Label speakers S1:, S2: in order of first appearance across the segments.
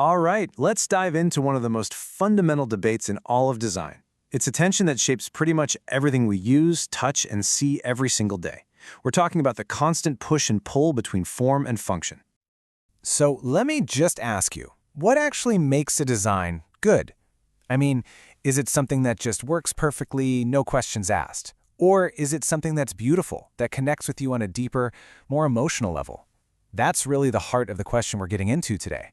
S1: All right, let's dive into one of the most fundamental debates in all of design. It's a tension that shapes pretty much everything we use, touch, and see every single day. We're talking about the constant push and pull between form and function.
S2: So let me just ask you, what actually makes a design good? I mean, is it something that just works perfectly, no questions asked? Or is it something that's beautiful, that connects with you on a deeper, more emotional level? That's really the heart of the question we're getting into today.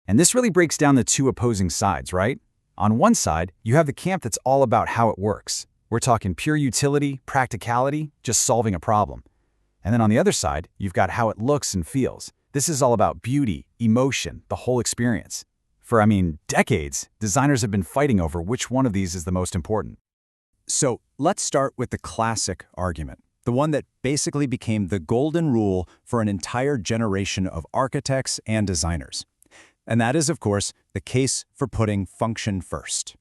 S3: And this really breaks down the two opposing sides, right? On one side, you have the camp that's all about how it works. We're talking pure utility, practicality, just solving a problem. And then on the other side, you've got how it looks and feels. This is all about beauty, emotion, the whole experience. For, decades, designers have been fighting over which one of these is the most important.
S4: So let's start with the classic argument, the one that basically became the golden rule for an entire generation of architects and designers. And that is, of course, the case for putting function first.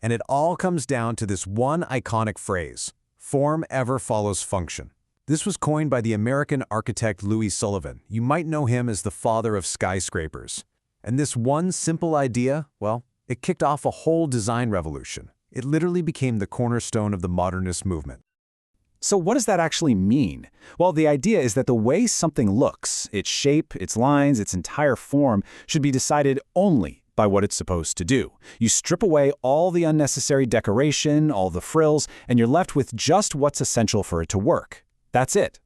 S1: And it all comes down to this one iconic phrase: form ever follows function. This was coined by the American architect Louis Sullivan. You might know him as the father of skyscrapers. And this one simple idea, well, it kicked off a whole design revolution. It literally became the cornerstone of the modernist movement.
S3: So what does that actually mean? Well, the idea is that the way something looks, its shape, its lines, its entire form, should be decided only by what it's supposed to do. You strip away all the unnecessary decoration, all the frills, and you're left with just what's essential for it to work. That's it.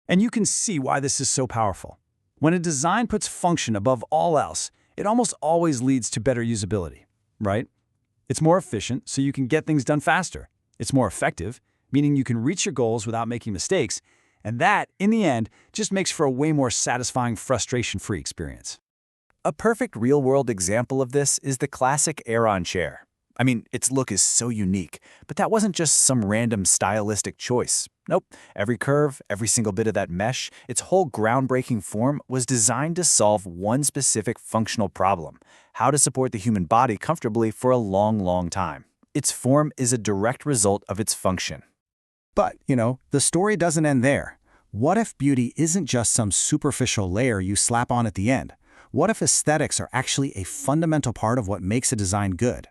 S4: And you can see why this is so powerful. When a design puts function above all else, it almost always leads to better usability, right? It's more efficient, so you can get things done faster. It's more effective, meaning you can reach your goals without making mistakes, and that, in the end, just makes for a way more satisfying, frustration-free experience.
S2: A perfect real-world example of this is the classic Aeron chair. Its look is so unique, but that wasn't just some random stylistic choice. Nope, every curve, every single bit of that mesh, its whole groundbreaking form was designed to solve one specific functional problem: how to support the human body comfortably for a long, long time. Its form is a direct result of its function.
S4: But, the story doesn't end there. What if beauty isn't just some superficial layer you slap on at the end? What if aesthetics are actually a fundamental part of what makes a design good?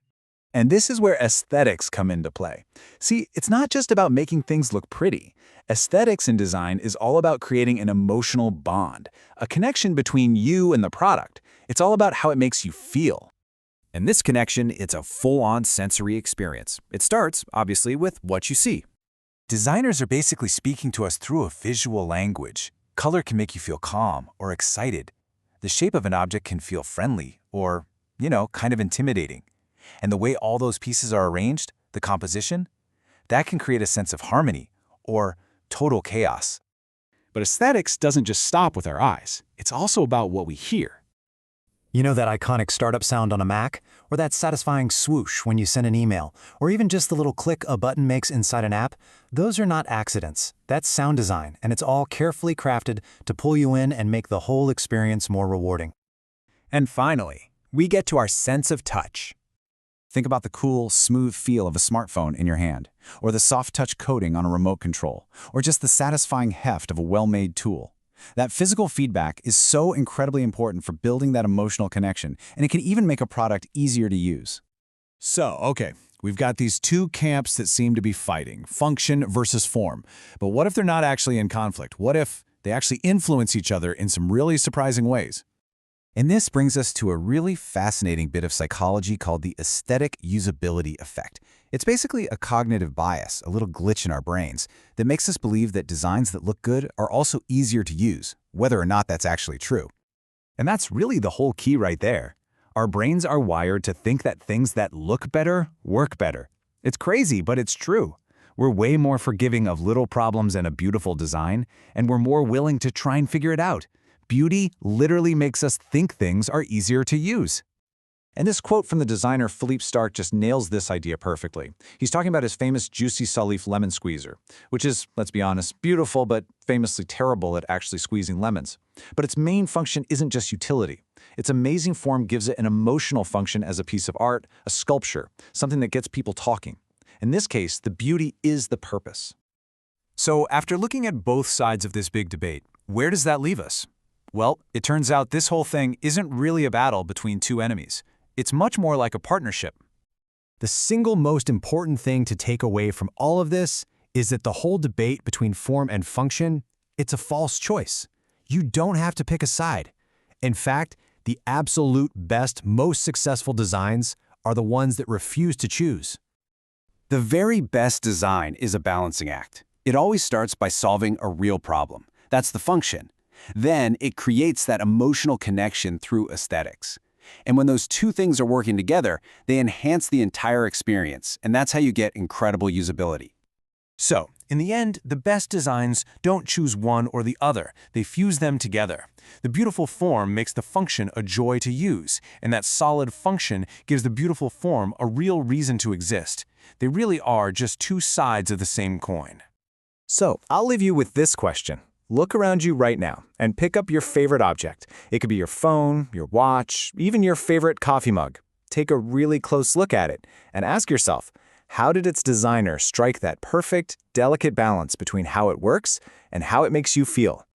S2: And this is where aesthetics come into play. See, it's not just about making things look pretty. Aesthetics in design is all about creating an emotional bond, a connection between you and the product. It's all about how it makes you feel.
S1: In this connection, it's a full-on sensory experience. It starts, obviously, with what you see.
S2: Designers are basically speaking to us through a visual language. Color can make you feel calm or excited. The shape of an object can feel friendly or, kind of intimidating. And the way all those pieces are arranged, the composition, that can create a sense of harmony or total chaos.
S3: But aesthetics doesn't just stop with our eyes. It's also about what we hear.
S4: You know that iconic startup sound on a Mac? Or that satisfying swoosh when you send an email? Or even just the little click a button makes inside an app? Those are not accidents. That's sound design, and it's all carefully crafted to pull you in and make the whole experience more rewarding.
S2: And finally, we get to our sense of touch. Think about the cool, smooth feel of a smartphone in your hand, or the soft touch coating on a remote control, or just the satisfying heft of a well-made tool. That physical feedback is so incredibly important for building that emotional connection, and it can even make a product easier to use.
S1: So, okay, we've got these two camps that seem to be fighting, function versus form. But what if they're not actually in conflict? What if they actually influence each other in some really surprising ways?
S2: And this brings us to a really fascinating bit of psychology called the aesthetic usability effect. It's basically a cognitive bias, a little glitch in our brains, that makes us believe that designs that look good are also easier to use, whether or not that's actually true. And that's really the whole key right there. Our brains are wired to think that things that look better work better. It's crazy, but it's true. We're way more forgiving of little problems and a beautiful design, and we're more willing to try and figure it out. Beauty literally makes us think things are easier to use. And this quote from the designer Philippe Starck just nails this idea perfectly. He's talking about his famous Juicy Salif lemon squeezer, which is, let's be honest, beautiful but famously terrible at actually squeezing lemons. But its main function isn't just utility. Its amazing form gives it an emotional function as a piece of art, a sculpture, something that gets people talking. In this case, the beauty is the purpose.
S1: So after looking at both sides of this big debate, where does that leave us?
S3: Well, it turns out this whole thing isn't really a battle between two enemies. It's much more like a partnership.
S1: The single most important thing to take away from all of this is that the whole debate between form and function, it's a false choice. You don't have to pick a side. In fact, the absolute best, most successful designs are the ones that refuse to choose.
S2: The very best design is a balancing act. It always starts by solving a real problem. That's the function. Then it creates that emotional connection through aesthetics. And when those two things are working together, they enhance the entire experience, and that's how you get incredible usability.
S5: So, in the end, the best designs don't choose one or the other, they fuse them together. The beautiful form makes the function a joy to use, and that solid function gives the beautiful form a real reason to exist. They really are just two sides of the same coin.
S1: So, I'll leave you with this question. Look around you right now and pick up your favorite object. It could be your phone, your watch, even your favorite coffee mug. Take a really close look at it and ask yourself, how did its designer strike that perfect, delicate balance between how it works and how it makes you feel?